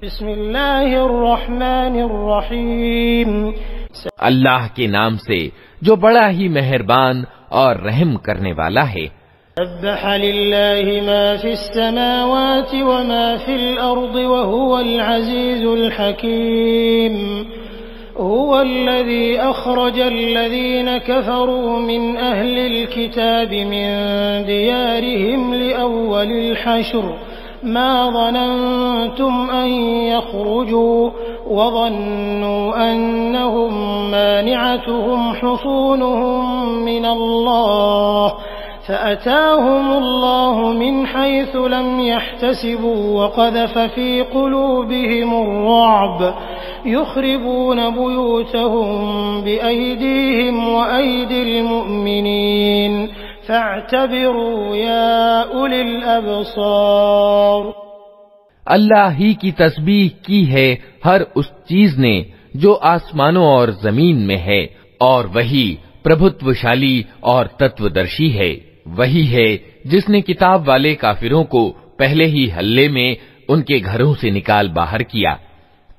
बिस्मिल्लाहिर्रहमानिर्रहीम। अल्लाह के नाम से जो बड़ा ही मेहरबान और रहम करने वाला है। सब्बह लिल्लाहि मा फिस्समावाति व मा फिल अर्दि व हुवल अज़ीज़ुल हकीम। हुवल्लज़ी अख़रजल्लज़ीना कफ़रू मिन अहलिल किताबि मिन दियारिहिम लिअव्वलिल हश्र मा ज़ननतुम अन यख़रुजू व ज़न्नू अन्नहुम मानिअतुहुम हुसूनुहुम मिनल्लाह फ़अताहुमुल्लाहु मिन हैसु लम यहतसिबू व क़ज़फ़ फ़ी क़ुलूबिहिमुर्रुअब युख़रिबून बुयूतहुम बिअयदीहिम व अयदिल मुअमिनीन फ़अतबिरू या उलिल अबसार। अल्लाह ही की तस्बीह की है हर उस चीज ने जो आसमानों और जमीन में है, और वही प्रभुत्वशाली और तत्वदर्शी है। वही है जिसने किताब वाले काफिरों को पहले ही हल्ले में उनके घरों से निकाल बाहर किया।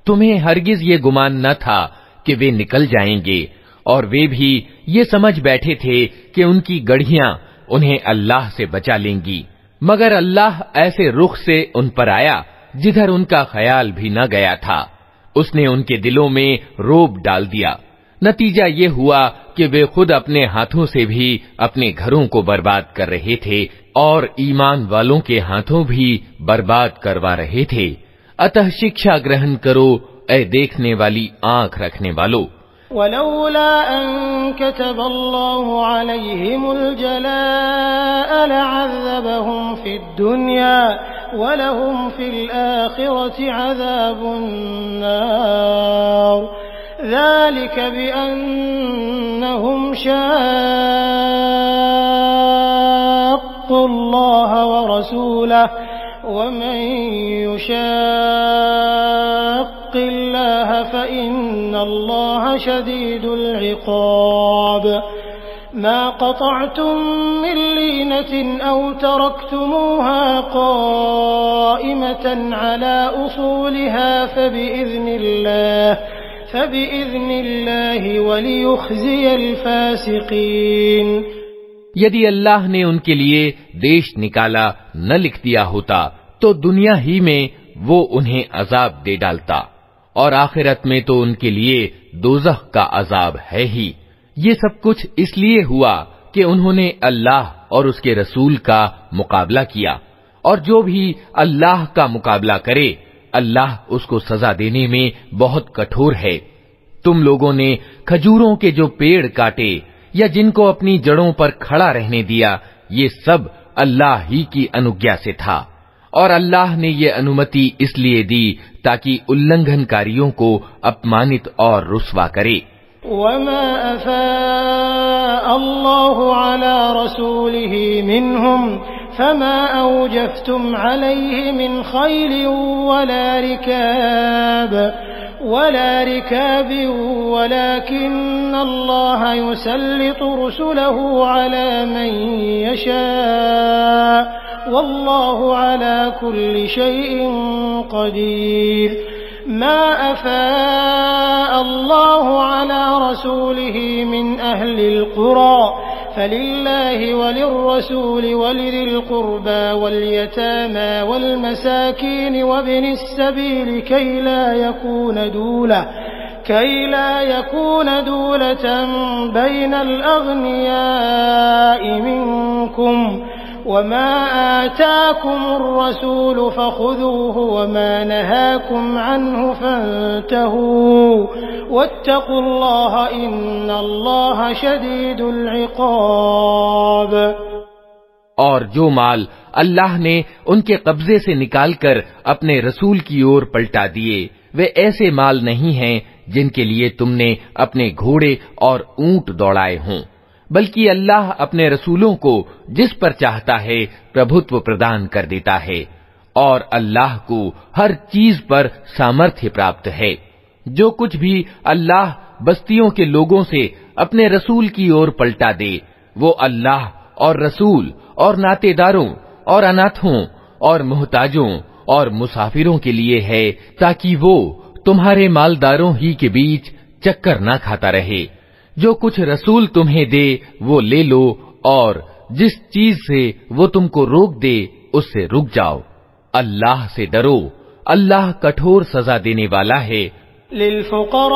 तुम्हें हरगिज ये गुमान न था कि वे निकल जाएंगे, और वे भी ये समझ बैठे थे कि उनकी गढ़ियां उन्हें अल्लाह से बचा लेंगी, मगर अल्लाह ऐसे रुख से उन पर आया जिधर उनका ख्याल भी न गया था। उसने उनके दिलों में रोब डाल दिया। नतीजा ये हुआ कि वे खुद अपने हाथों से भी अपने घरों को बर्बाद कर रहे थे, और ईमान वालों के हाथों भी बर्बाद करवा रहे थे। अतः शिक्षा ग्रहण करो, ऐ देखने वाली आंख रखने वालों। वलौला अन कतबल्लाहु अलैहिमुल जलाअ लअज़्ज़बहुम फिद दुनिया वलहुम फिल आखिरति अज़ाबुन नार ज़ालिक बिअन्नहुम शाक़्क़ुल्लाह व रसूलहु वमन युशाक़्क़िल्लाह फ़इन्नल्लाह शदीदुल इक़ाब। मा क़तअतुम मिन लीनतिन औ तरक्तुमूहा क़ाइमतन अला उसूलिहा फ़बिइज़्निल्लाहि वलियुख़ज़ियल फ़ासिक़ीन। यदि अल्लाह ने उनके लिए देश निकाला न लिख दिया होता तो दुनिया ही में वो उन्हें अजाब दे डालता, और आखिरत में तो उनके लिए दोज़ख का अजाब है ही। ये सब कुछ इसलिए हुआ कि उन्होंने अल्लाह और उसके रसूल का मुकाबला किया, और जो भी अल्लाह का मुकाबला करे अल्लाह उसको सजा देने में बहुत कठोर है। तुम लोगों ने खजूरों के जो पेड़ काटे या जिनको अपनी जड़ों पर खड़ा रहने दिया, ये सब अल्लाह ही की अनुज्ञा से था, और अल्लाह ने ये अनुमति इसलिए दी ताकि उल्लंघनकारियों को अपमानित और रुस्वा करे। वमा अफ़ाअल्लाहु अला रसूलिही मिनहुम फमा औजफ्तुम अलैहि मिन खैलिन वला रिकाबिन वलाकिन्नल्लाह युसल्लितु रुसुलहु अला मन यशा' वल्लाहु अला कुल्लि शैइन क़दीर। मा अफ़ाअल्लाहु अला रसूलिही मिन अहलिल क़ुरा फलिल्लाहि वलिर्रसूलि वलिज़िल क़ुर्बा वल्यतामा वल्मसाकीन वब्निस सबील कई ला यकून दूलतन बैनल अग़नियाइ मिनकुम वमा आताकुमुर रसूलु फ़ख़ुज़ूहु वमा नहाकुम अन्हु फ़ंतहू वत्तक़ुल्लाह इन्नल्लाह शदीदुल इक़ाब। और जो माल अल्लाह ने उनके कब्जे से निकालकर अपने रसूल की ओर पलटा दिए, वे ऐसे माल नहीं हैं जिनके लिए तुमने अपने घोड़े और ऊंट दौड़ाए हों, बल्कि अल्लाह अपने रसूलों को जिस पर चाहता है प्रभुत्व प्रदान कर देता है, और अल्लाह को हर चीज पर सामर्थ्य प्राप्त है। जो कुछ भी अल्लाह बस्तियों के लोगों से अपने रसूल की ओर पलटा दे, वो अल्लाह और रसूल और नातेदारों और अनाथों और मोहताजों और मुसाफिरों के लिए है, ताकि वो तुम्हारे मालदारों ही के बीच चक्कर ना खाता रहे। जो कुछ रसूल तुम्हें दे वो ले लो, और जिस चीज से वो तुमको रोक दे उससे रुक जाओ। अल्लाह से डरो, अल्लाह कठोर सजा देने वाला है। लिल्फुक़राइल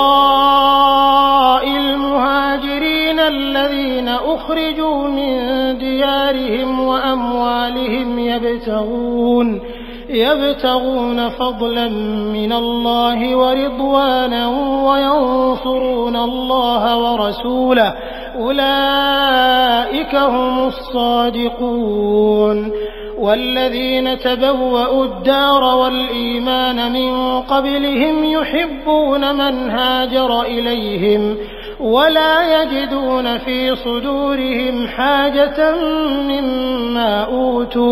मुहाजिरीन अल्लज़ीना उख़रिजू मिन दियारिहिम व अम्वालिहिम यब्तगून फ़ज़लन मिनल्लाहि व रिज़वानन व यंसुरूनल्लाह व रसूलहु उलाइका हुमुस सादिक़ून। वल्लज़ीन तबव्वअु उद्दार वल्ईमान मिन क़ब्लिहिम युहिब्बून मन हाजर इलैहिम वला यजिदून फ़ी सुदूरिहिम हाजतन मिम्मा ऊतू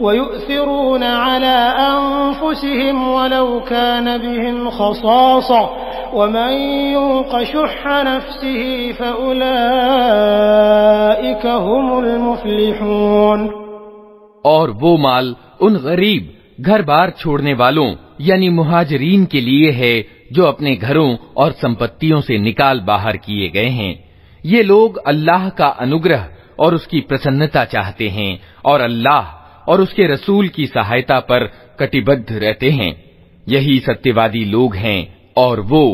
वयुअ्सिरून अला अन्फुसिहिम वलौ कान बिहिम खसासा वमन युक़ शुह्ह नफ्सिही फ़उलाइका हुमुल मुफ़्लिहून। और वो माल उन गरीब घर बार छोड़ने वालों यानी मुहाजिरीन के लिए है जो अपने घरों और संपत्तियों से निकाल बाहर किए गए हैं। ये लोग अल्लाह का अनुग्रह और उसकी प्रसन्नता चाहते हैं और अल्लाह और उसके रसूल की सहायता पर कटिबद्ध रहते हैं। यही सत्यवादी लोग हैं। और वो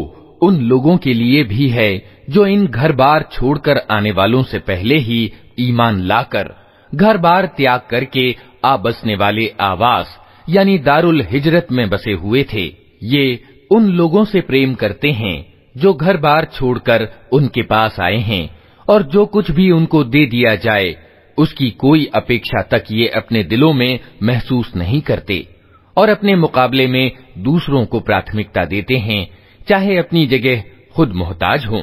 उन लोगों के लिए भी है जो इन घर बार छोड़कर आने वालों से पहले ही ईमान लाकर घर बार त्याग करके आ बसने वाले आवास यानी दारुल हिजरत में बसे हुए थे। ये उन लोगों से प्रेम करते हैं जो घर बार छोड़कर उनके पास आए हैं, और जो कुछ भी उनको दे दिया जाए उसकी कोई अपेक्षा तक ये अपने दिलों में महसूस नहीं करते, और अपने मुकाबले में दूसरों को प्राथमिकता देते हैं, चाहे अपनी जगह खुद मोहताज हों।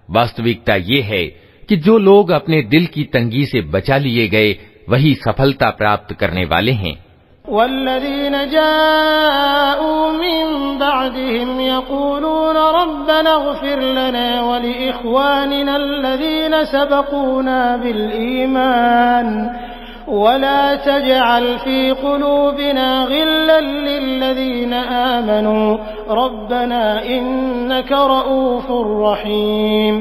वास्तविकता ये है कि जो लोग अपने दिल की तंगी से बचा लिए गए वही सफलता प्राप्त करने वाले हैं। वल्लज़ीन जाऊ मिन बअदिहिम यक़ूलून रब्बना इग़फ़िर लना व लिइख़वानिना अल्लज़ीना सबक़ूना बिल ईमान वला तजअल फ़ी क़ुलूबिना ग़िल्लन लिल्लज़ीना आमनू रब्बना इन्नका रऊफ़ुर रहीम।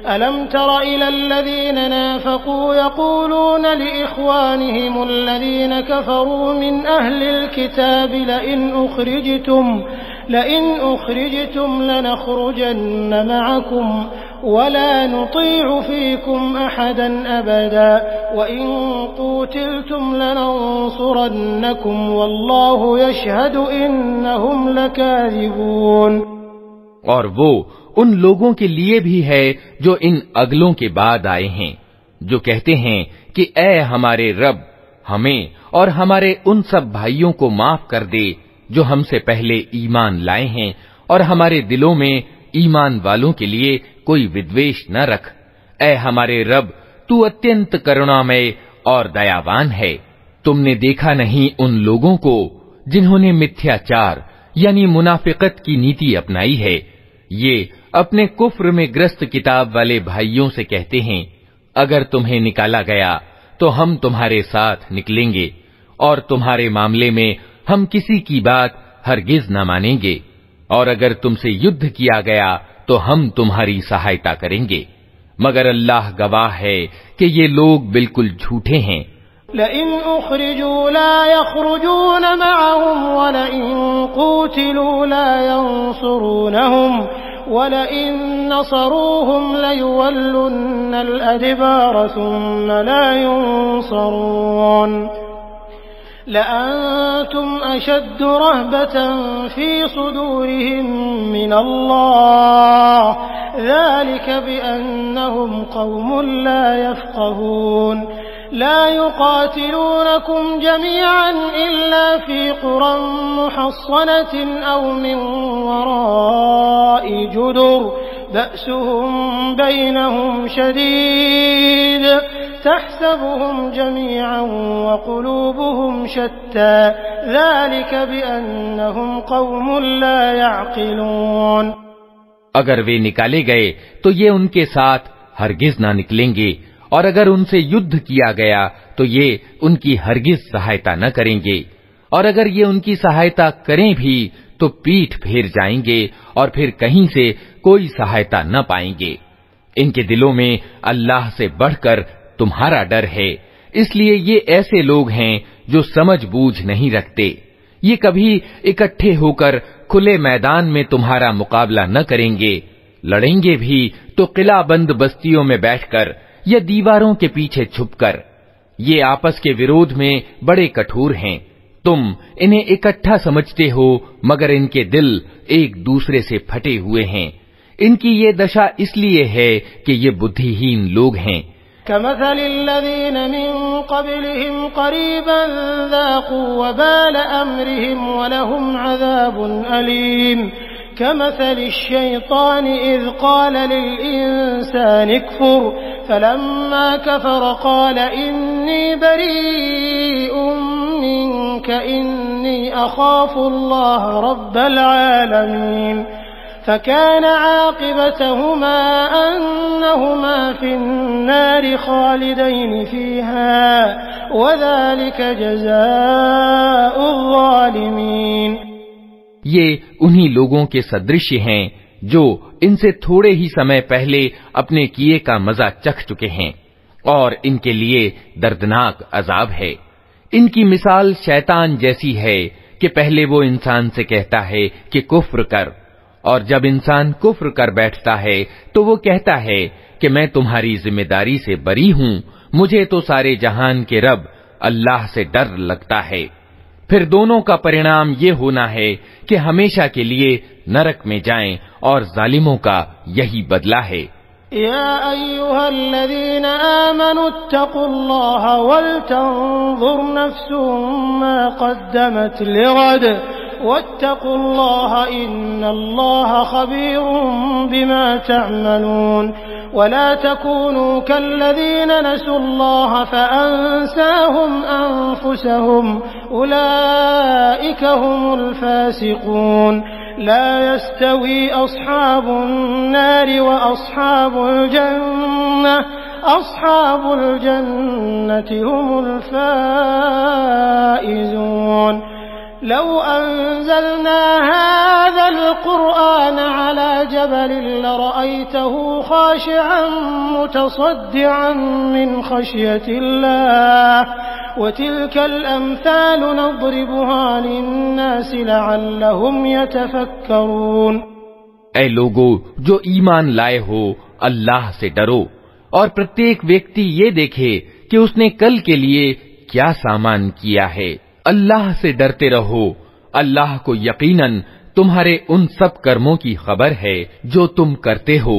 अलम तर इलल्लज़ीन नाफ़क़ू यक़ूलून लिइख़वानिहिम अल्लज़ीना कफ़रू मिन अहलिल किताबि लइन उख़रिजतुम लनख़रुजन्न मअकुम वला नुतीअु फ़ीकुम अहदन अबदा वइन क़ूतिलतुम लनंसुरन्नकुम वल्लाहु यशहदु इन्नहुम लकाज़िबून। और वो उन लोगों के लिए भी है जो इन अगलों के बाद आए हैं, जो कहते हैं कि ऐ हमारे रब, हमें और हमारे उन सब भाइयों को माफ कर दे जो हमसे पहले ईमान लाए हैं, और हमारे दिलों में ईमान वालों के लिए कोई विद्वेष न रख। ऐ हमारे रब, तू अत्यंत करुणामय और दयावान है। तुमने देखा नहीं उन लोगों को जिन्होंने मिथ्याचार यानी मुनाफिकत की नीति अपनाई है। ये अपने कुफ्र में ग्रस्त किताब वाले भाइयों से कहते हैं, अगर तुम्हें निकाला गया तो हम तुम्हारे साथ निकलेंगे, और तुम्हारे मामले में हम किसी की बात हरगिज न मानेंगे, और अगर तुमसे युद्ध किया गया तो हम तुम्हारी सहायता करेंगे। मगर अल्लाह गवाह है कि ये लोग बिल्कुल झूठे हैं। लइन उख़रिजू ला यख़रुजून मअहुम वलइन क़ूतिलू ला यंसुरूनहुम वलइन नसरूहुम लयुवल्लुन्नल अदबार सुम्मा ला युंसरून। लअंतुम अशद्दु रहबतन फ़ी सुदूरिहिम मिनल्लाह ज़ालिक बिअन्नहुम क़ौमुन ला यफ़क़हून। ला युक़ातिलूनकुम जमीअन इल्ला फ़ी क़ुरन मुहस्सनतिन औ मिन वराइ जुदुर बअसुहुम बैनहुम शदीद तहसबुहुम जमीअन व क़ुलूबुहुम शत्ता ज़ालिक बिअन्नहुम क़ौमुन ला यअक़िलून। अगर वे निकाले गए तो ये उनके साथ हरगिज ना निकलेंगे, और अगर उनसे युद्ध किया गया तो ये उनकी हरगिज सहायता न करेंगे। और अगर ये उनकी सहायता करें भी तो पीठ फेर जाएंगे और फिर कहीं से कोई सहायता न पाएंगे। इनके दिलों में अल्लाह से बढ़कर तुम्हारा डर है, इसलिए ये ऐसे लोग हैं जो समझ बूझ नहीं रखते। ये कभी इकट्ठे होकर खुले मैदान में तुम्हारा मुकाबला न करेंगे, लड़ेंगे भी तो किलाबंद बस्तियों में बैठकर या दीवारों के पीछे छुपकर। ये आपस के विरोध में बड़े कठोर हैं। तुम इन्हें इकट्ठा समझते हो, मगर इनके दिल एक दूसरे से फटे हुए हैं। इनकी ये दशा इसलिए है कि ये बुद्धिहीन लोग हैं। कमसलिल्लज़ीन मिन क़ब्लिहिम क़रीबन ज़ाक़ू वबाल अम्रिहिम वलहुम अज़ाबुन अलीम कमसलिश्शैतानि इज़ क़ाल लिल-इंसानि क्फ़ुर फलम्मा कफ़र क़ाल इन्नी बरीउम मिनक इन्नी अख़ाफ़ुल्लाह रब्बल आलमीन फकान आक़िबतहुमा अन्नहुमा फ़िन्नारि ख़ालिदैन फ़ीहा वज़ालिक जज़ाउज़ ज़ालिमीन। ये उन्हीं लोगों के सदृश्य हैं जो इनसे थोड़े ही समय पहले अपने किए का मजा चख चुके हैं और इनके लिए दर्दनाक अजाब है। इनकी मिसाल शैतान जैसी है कि पहले वो इंसान से कहता है कि कुफ्र कर, और जब इंसान कुफ्र कर बैठता है तो वो कहता है कि मैं तुम्हारी जिम्मेदारी से बरी हूं, मुझे तो सारे जहान के रब अल्लाह से डर लगता है। फिर दोनों का परिणाम ये होना है कि हमेशा के लिए नरक में जाएं और जालिमों का यही बदला है। या अय्युहल्लज़ीना आमनु इत्तक़ुल्लाह वलतंज़ुर नफ्सुम मा क़द्दमत लिग़द वत्तक़ुल्लाह इन्नल्लाह ख़बीरुम बिमा तअमलून वला तकूनू कल्लज़ीन नसुल्लाह फ़अंसाहुम अनफुसहुम उलाइक हुमुल फ़ासिक़ून ला यस्तवी अस्हाबुन नारि व अस्हाबुल जन्नति हुमुल फ़ाइज़ून। लौ अंज़लना हाज़ल क़ुरआन अला जबलिन लरअयतहु ख़ाशिअन मुतसद्दिअन मिन ख़श्यतिल्लाह वतिल्कल अम्सालु नज़रिबुहा लिन्नासि लअल्लहुम यतफ़क्करून। ऐ लोगो जो ईमान लाए हो, अल्लाह से डरो और प्रत्येक व्यक्ति ये देखे कि उसने कल के लिए क्या सामान किया है। अल्लाह से डरते रहो, अल्लाह को यकीनन तुम्हारे उन सब कर्मों की खबर है जो तुम करते हो।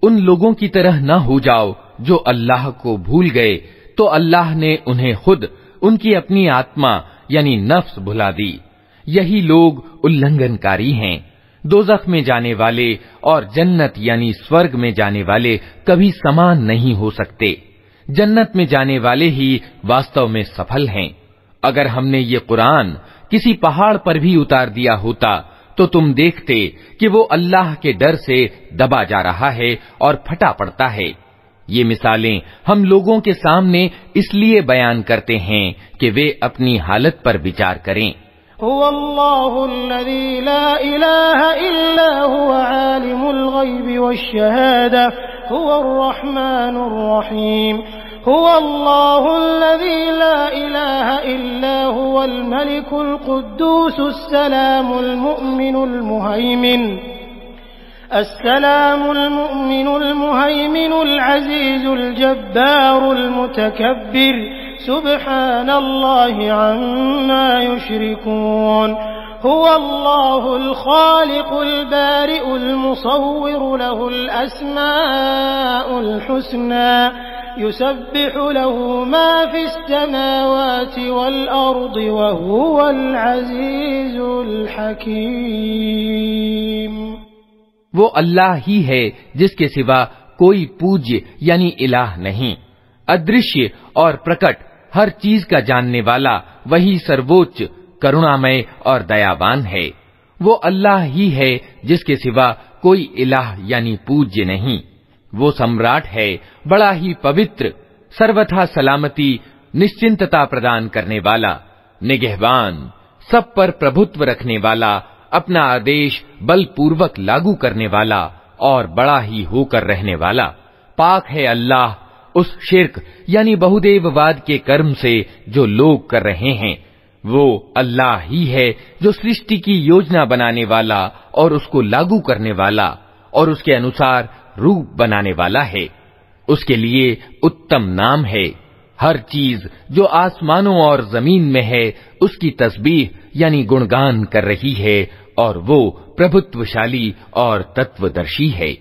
उन लोगों की तरह न हो जाओ जो अल्लाह को भूल गए तो अल्लाह ने उन्हें खुद उनकी अपनी आत्मा यानी नफ्स भुला दी। यही लोग उल्लंघनकारी हैं। दोज़ख में जाने वाले और जन्नत यानी स्वर्ग में जाने वाले कभी समान नहीं हो सकते। जन्नत में जाने वाले ही वास्तव में सफल हैं। अगर हमने ये कुरान किसी पहाड़ पर भी उतार दिया होता तो तुम देखते कि वो अल्लाह के डर से दबा जा रहा है और फटा पड़ता है। ये मिसालें हम लोगों के सामने इसलिए बयान करते हैं कि वे अपनी हालत पर विचार करें। हुवल्लाहुल्लज़ी ला इलाहा इल्ला हुवा आलिमुल गैबि वश्शहादा हुवर्रहमानुर रहीम। हुवल्लाहुल्लज़ी ला इलाहा इल्ला हुवल मलिकुल कुद्दूसुस सलामुल मुमिनुल मुहैमिनुल अज़ीज़ुल जब्बारुल मुतकब्बिर सुब्हानल्लाहि अम्मा युश्रिकून। हुवल्लाहुल खालिकुल बारिउल मुसव्विरु लहुल अस्माउल हुस्ना युसब्बिहु लहु मा फिस समावाति वल अर्दि व हुवल अज़ीज़ुल हकीम। वो अल्लाह ही है जिसके सिवा कोई पूज्य यानी इलाह नहीं। अदृश्य और प्रकट हर चीज का जानने वाला वही सर्वोच्च करुणामय और दयावान है। वो अल्लाह ही है जिसके सिवा कोई इलाह यानी पूज्य नहीं। वो सम्राट है, बड़ा ही पवित्र, सर्वथा सलामती निश्चिंतता प्रदान करने वाला, निगहबान, सब पर प्रभुत्व रखने वाला, अपना आदेश बलपूर्वक लागू करने वाला और बड़ा ही होकर रहने वाला। पाक है अल्लाह उस शिर्क यानी बहुदेववाद के कर्म से जो लोग कर रहे हैं। वो अल्लाह ही है जो सृष्टि की योजना बनाने वाला और उसको लागू करने वाला और उसके अनुसार रूप बनाने वाला है। उसके लिए उत्तम नाम है। हर चीज जो आसमानों और जमीन में है उसकी तस्बीह यानी गुणगान कर रही है और वो प्रभुत्वशाली और तत्वदर्शी है।